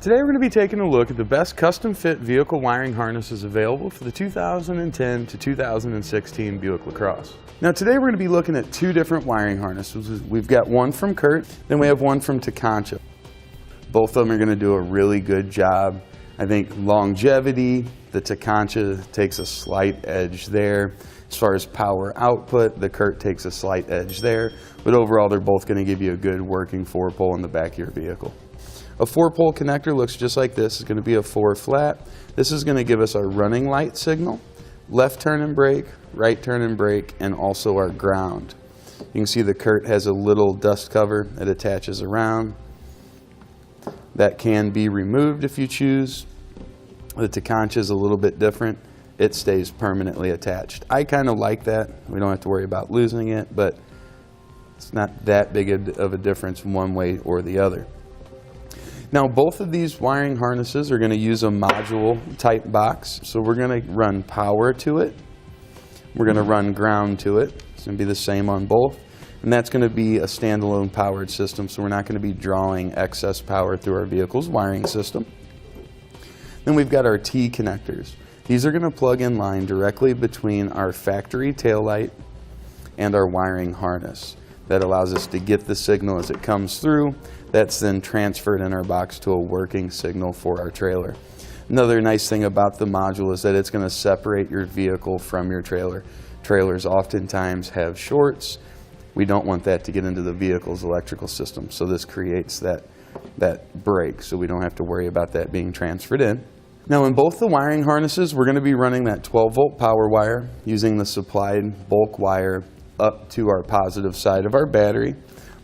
Today we're going to be taking a look at the best custom fit vehicle wiring harnesses available for the 2010 to 2016 Buick LaCrosse. Now today we're going to be looking at two different wiring harnesses. We've got one from Curt, then we have one from Tekonsha. Both of them are going to do a really good job. I think longevity, the Tekonsha takes a slight edge there. As far as power output, the Curt takes a slight edge there. But overall they're both going to give you a good working 4-pole in the back of your vehicle. A 4-pole connector looks just like this. It's going to be a 4 flat. This is going to give us our running light signal, left turn and brake, right turn and brake, and also our ground. You can see the Curt has a little dust cover that attaches around. That can be removed if you choose. The Tekonsha is a little bit different. It stays permanently attached. I kind of like that. We don't have to worry about losing it, but it's not that big of a difference one way or the other. Now both of these wiring harnesses are going to use a module type box. So we're going to run power to it. We're going to run ground to it. It's going to be the same on both. And that's going to be a standalone powered system. So we're not going to be drawing excess power through our vehicle's wiring system. Then we've got our T connectors. These are going to plug in line directly between our factory taillight and our wiring harness. That allows us to get the signal as it comes through. That's then transferred in our box to a working signal for our trailer. Another nice thing about the module is that it's going to separate your vehicle from your trailer. Trailers oftentimes have shorts. We don't want that to get into the vehicle's electrical system. So this creates that break, so we don't have to worry about that being transferred in. Now in both the wiring harnesses, we're going to be running that 12-volt power wire using the supplied bulk wire up to our positive side of our battery.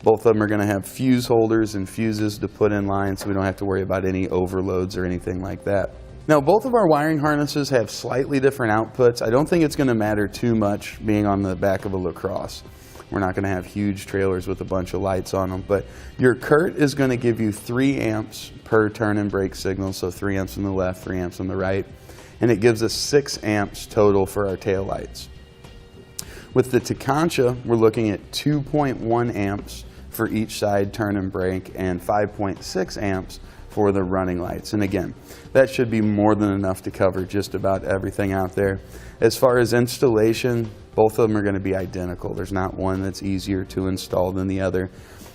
Both of them are going to have fuse holders and fuses to put in line, so we don't have to worry about any overloads or anything like that. Now both of our wiring harnesses have slightly different outputs. I don't think it's going to matter too much being on the back of a LaCrosse. We're not going to have huge trailers with a bunch of lights on them, but your Curt is going to give you 3 amps per turn and brake signal, so 3 amps on the left, 3 amps on the right, and it gives us 6 amps total for our tail lights. With the Tekonsha, we're looking at 2.1 amps for each side turn and brake and 5.6 amps for the running lights. And again, that should be more than enough to cover just about everything out there. As far as installation, both of them are going to be identical. There's not one that's easier to install than the other.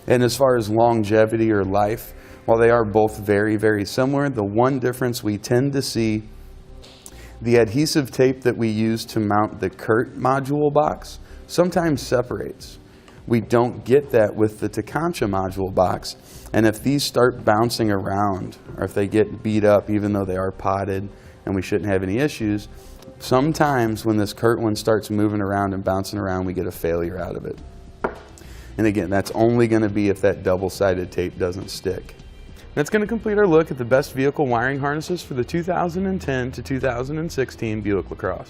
And as far as longevity or life, while they are both very, very similar, the one difference we tend to see, the adhesive tape that we use to mount the Curt module box sometimes separates. We don't get that with the Tekonsha module box, and if these start bouncing around or if they get beat up even though they are potted and we shouldn't have any issues, sometimes when this Curt one starts moving around and bouncing around, we get a failure out of it. And again, that's only going to be if that double-sided tape doesn't stick. That's going to complete our look at the best vehicle wiring harnesses for the 2010 to 2016 Buick LaCrosse.